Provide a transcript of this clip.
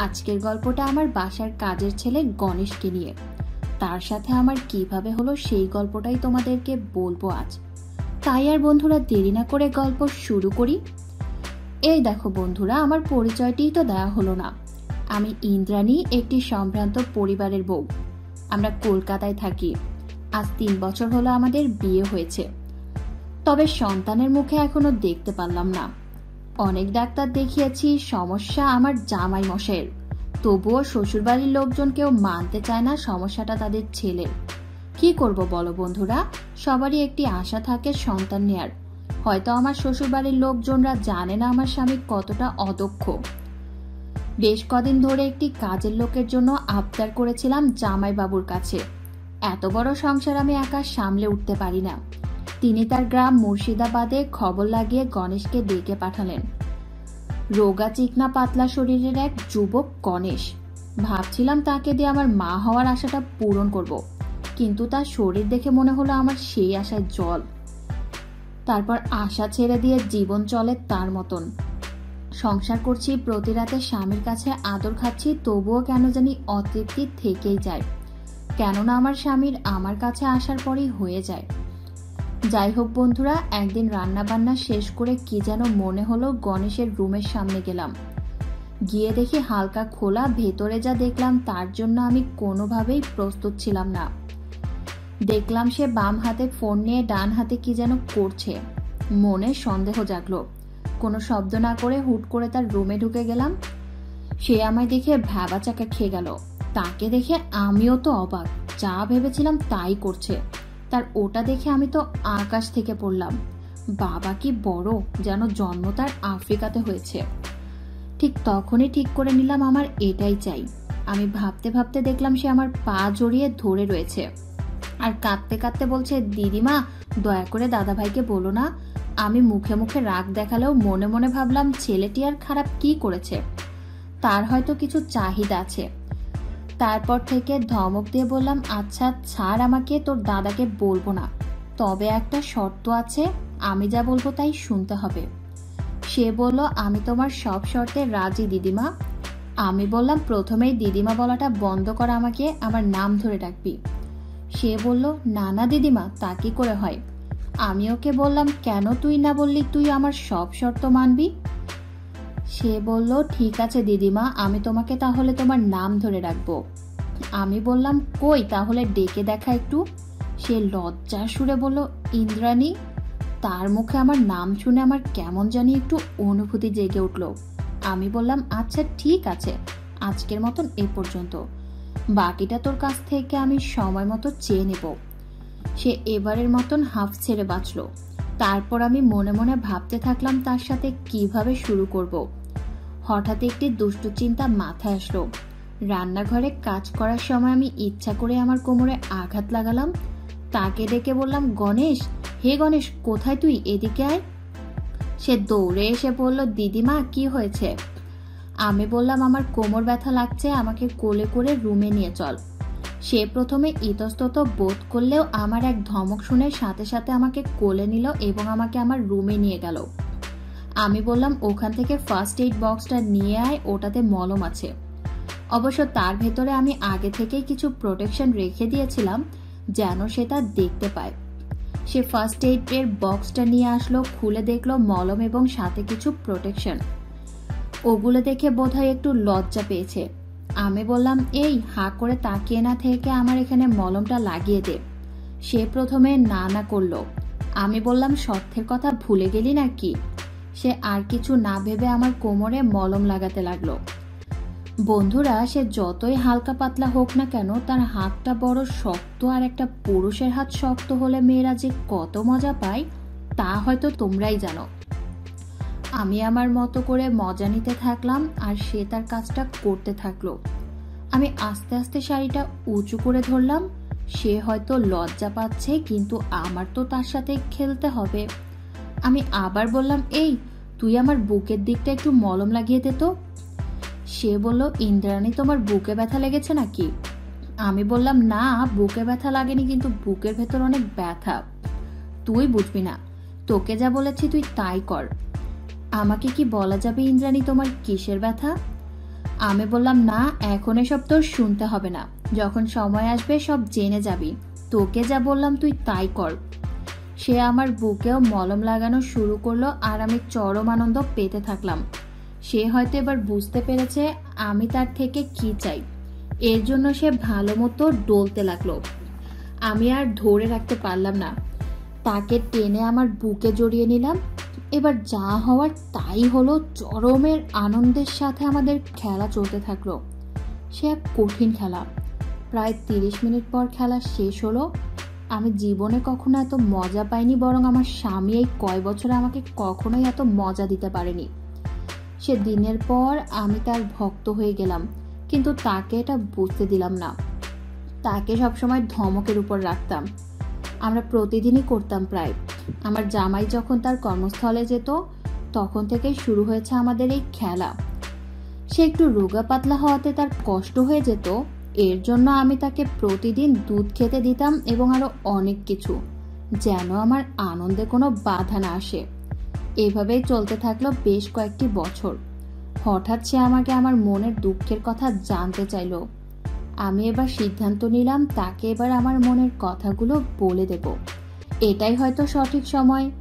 আজকের গল্পটা আমার বাসার কাজের ছেলে গণেশকে নিয়ে। তার সাথে আমার কিভাবে হলো সেই গল্পটাই তোমাদেরকে বলবো আজ। তাই আর বন্ধুরা দেরি না করে গল্প শুরু করি। এই দেখো বন্ধুরা, আমার পরিচয়টিই তো দেওয়া হলো না। আমি ইন্দ্রাণী, একটি সম্ভ্রান্ত পরিবারের বউ। আমরা কলকাতায় থাকি। আজ 3 বছর হলো আমাদের বিয়ে হয়েছে, তবে সন্তানের মুখে এখনো দেখতে পারলাম না। অনেক ডাক্তার দেখিয়েছি, সমস্যা আমার জামাই মশাইয়ের। তবুও শ্বশুরবাড়ির লোকজন কেউ মানতে চায় না সমস্যাটা তাদের ছেলের। কি করব বলো বন্ধুরা, সবারই একটি আশা থাকে সন্তান নেয়ার। হয়তো আমার শ্বশুরবাড়ির লোকজনরা জানে না আমার স্বামী কতটা অদক্ষ। বেশ কদিন ধরে একটি কাজের লোকের জন্য আবদার করেছিলাম জামাই বাবুর কাছে। এত বড় সংসার আমি একা সামলে উঠতে পারি না। তিনি তার গ্রাম মুর্শিদাবাদে খবর লাগিয়ে গণেশকে ডেকে পাঠালেন। রোগা চিকনা পাতলা শরীরের এক যুবক গণেশ। ভাবছিলাম তাকে দিয়ে আমার মা হওয়ার আশাটা পূরণ করব, কিন্তু তার শরীর দেখে মনে হলো আমার সেই আশায় জল। তারপর আশা ছেড়ে দিয়ে জীবন চলে তার মতন। সংসার করছি, প্রতি রাতে স্বামীর কাছে আদর খাচ্ছি, তবুও কেন জানি অতৃপ্তি থেকেই যায়। কেননা আমার স্বামীর আমার কাছে আসার পরই হয়ে যায়। যাই হোক বন্ধুরা, একদিন রান্না বান্না শেষ করে কি যেন মনে হলো গণেশের রুমের সামনে গেলাম। গিয়ে দেখি হালকা খোলা, ভেতরে যা দেখলাম তার জন্য আমি কোনোভাবেই প্রস্তুত ছিলাম না। দেখলাম সে বাম হাতে ফোন নিয়ে ডান হাতে কি যেন করছে। মনে সন্দেহ জাগলো। কোনো শব্দ না করে হুট করে তার রুমে ঢুকে গেলাম। সে আমায় দেখে ভ্যাবাচাকা খেয়ে গেল। তাকে দেখে আমিও তো অবাক, যা ভেবেছিলাম তাই করছে। তার ওটা দেখে আমি তো আকাশ থেকে পড়লাম। বাবা কি বড়, যেন জন্ম তার আফ্রিকাতে হয়েছে। ঠিক তখনই ঠিক করে নিলাম আমার এটাই চাই। আমি ভাবতে ভাবতে দেখলাম সে আমার পা জড়িয়ে ধরে রয়েছে আর কাঁদতে কাঁদতে বলছে, দিদিমা দয়া করে দাদাভাইকে বলো না। আমি মুখে মুখে রাগ দেখালেও মনে মনে ভাবলাম ছেলেটি আর খারাপ কি করেছে, তার হয়তো কিছু চাহিদা আছে। তারপর থেকে ধমক দিয়ে বললাম, আচ্ছা ছাড় আমাকে, তোর দাদাকে বলবো না, তবে একটা শর্ত আছে, আমি যা বলবো তাই শুনতে হবে। সে বলল, আমি তোমার সব শর্তে রাজি দিদিমা। আমি বললাম, প্রথমেই দিদিমা বলাটা বন্ধ কর, আমাকে আমার নাম ধরে ডাকবি। সে বলল, না না দিদিমা, তা কি করে হয়। আমি ওকে বললাম, কেন তুই না বললি তুই আমার সব শর্ত মানবি। সে বলল, ঠিক আছে দিদিমা, আমি তোমাকে তাহলে তোমার নাম ধরে রাখবো। আমি বললাম, কই তাহলে ডেকে দেখা একটু। সে লজ্জার সুরে বলল, ইন্দ্রাণী। তার মুখে আমার নাম শুনে আমার কেমন জানি একটু অনুভূতি জেগে উঠল। আমি বললাম, আচ্ছা ঠিক আছে, আজকের মতন এ পর্যন্ত, বাকিটা তোর কাছ থেকে আমি সময় মতো চেয়ে নেব। সে এবারের মতন হাফ ছেড়ে বাঁচল। তারপর আমি মনে মনে ভাবতে থাকলাম তার সাথে কিভাবে শুরু করব। হঠাৎ একটি দুষ্টু চিন্তা মাথায় আসলো। রান্নাঘরে কাজ করার সময় আমি ইচ্ছা করে আমার কোমরে আঘাত লাগালাম। তাকে ডেকে বললাম, গণেশ, হে গণেশ, কোথায় তুই, এদিকে আয়। সে দৌড়ে এসে বলল, দিদিমা কি হয়েছে। আমি বললাম, আমার কোমর ব্যথা লাগছে, আমাকে কোলে করে রুমে নিয়ে চল। সে প্রথমে ইতস্তত বোধ করলেও আমার এক ধমক শুনে সাথে সাথে আমাকে কোলে নিল এবং আমাকে আমার রুমে নিয়ে গেল। আমি বললাম, ওখান থেকে ফার্স্ট এইড বক্সটা নিয়ে আয়, ওটাতে মলম আছে। অবশ্য তার ভেতরে আমি আগে থেকেই কিছু প্রোটেকশন রেখে দিয়েছিলাম যেন সেটা দেখতে পায়। সে ফার্স্ট এইড এর বক্সটা নিয়ে আসলো, খুলে দেখলো মলম এবং সাথে কিছু প্রোটেকশন। ওগুলো দেখে বোধহয় একটু লজ্জা পেয়েছে। আমি বললাম, এই হাঁ করে তাকিয়ে না থেকে আমার এখানে মলমটা লাগিয়ে দে। সে প্রথমে না না করলো। আমি বললাম, শর্তের কথা ভুলে গেলি নাকি। সে আর কিছু না ভেবে আমার কোমরে মলম লাগাতে লাগলো। বন্ধুরা, সে যতই হালকা পাতলা হোক না কেন, তার হাতটা বড় শক্ত, আর একটা পুরুষের হাত শক্ত হলে মেয়েরা যে কত মজা পায় তা হয়তো তোমরাই জানো। আমি আমার মতো করে মজা নিতে থাকলাম আর সে তার কাজটা করতে থাকলো। আমি আস্তে আস্তে শাড়িটা উঁচু করে ধরলাম। সে হয়তো লজ্জা পাচ্ছে, কিন্তু আমার তো তার সাথে খেলতে হবে। আমি আবার বললাম, এই তুই আমার বুকের দিকটা একটু মলম লাগিয়ে দে তো। সে বলল, ইন্দ্রাণী, তোমার বুকে ব্যথা লেগেছে নাকি। আমি বললাম, না বুকে ব্যথা লাগেনি, কিন্তু বুকের ভেতর অনেক ব্যথা। তুই বুঝবি না, তোকে যা বলেছি তুই তাই কর। আমাকে কি বলা যাবে ইন্দ্রাণী, তোমার কিসের ব্যথা। আমি বললাম, না, এখন এসব তোর শুনতে হবে না, যখন সময় আসবে সব জেনে যাবি, তোকে যা বললাম তুই তাই কর। সে আমার বুকেও মলম লাগানো শুরু করলো আর আমি চরম আনন্দ পেতে থাকলাম। সে হয়তো এবার বুঝতে পেরেছে আমি তার থেকে কি চাই, এর জন্য সে ভালো মতো ডলতে লাগলো। আমি আর ধরে রাখতে পারলাম না, তাকে টেনে আমার বুকে জড়িয়ে নিলাম। এবার যা হওয়ার তাই হলো। চরমের আনন্দের সাথে আমাদের খেলা চলতে থাকলো। সে এক কঠিন খেলা। প্রায় 30 মিনিট পর খেলা শেষ হলো। আমি জীবনে কখনো এত মজা পাইনি, বরং আমার স্বামী এই কয় বছরে আমাকে কখনোই এত মজা দিতে পারেনি। সে দিনের পর আমি তার ভক্ত হয়ে গেলাম, কিন্তু তাকে এটা বুঝতে দিলাম না। তাকে সবসময় ধমকের উপর রাখতাম। আমরা প্রতিদিনই করতাম প্রায়। আমার জামাই যখন তার কর্মস্থলে যেত, তখন থেকেই শুরু হয়েছে আমাদের এই খেলা। সে একটু রোগা পাতলা হওয়াতে তার কষ্ট হয়ে যেত, এর জন্য আমি তাকে প্রতিদিন দুধ খেতে দিতাম এবং আরো অনেক কিছু, যেন আমার আনন্দে কোনো বাধা না আসে। এভাবেই চলতে থাকলো বেশ কয়েকটি বছর। হঠাৎ সে আমাকে আমার মনের দুঃখের কথা জানতে চাইলো। আমি এবার সিদ্ধান্ত নিলাম তাকে এবার আমার মনের কথাগুলো বলে দেব। এটাই হয়তো সঠিক সময়।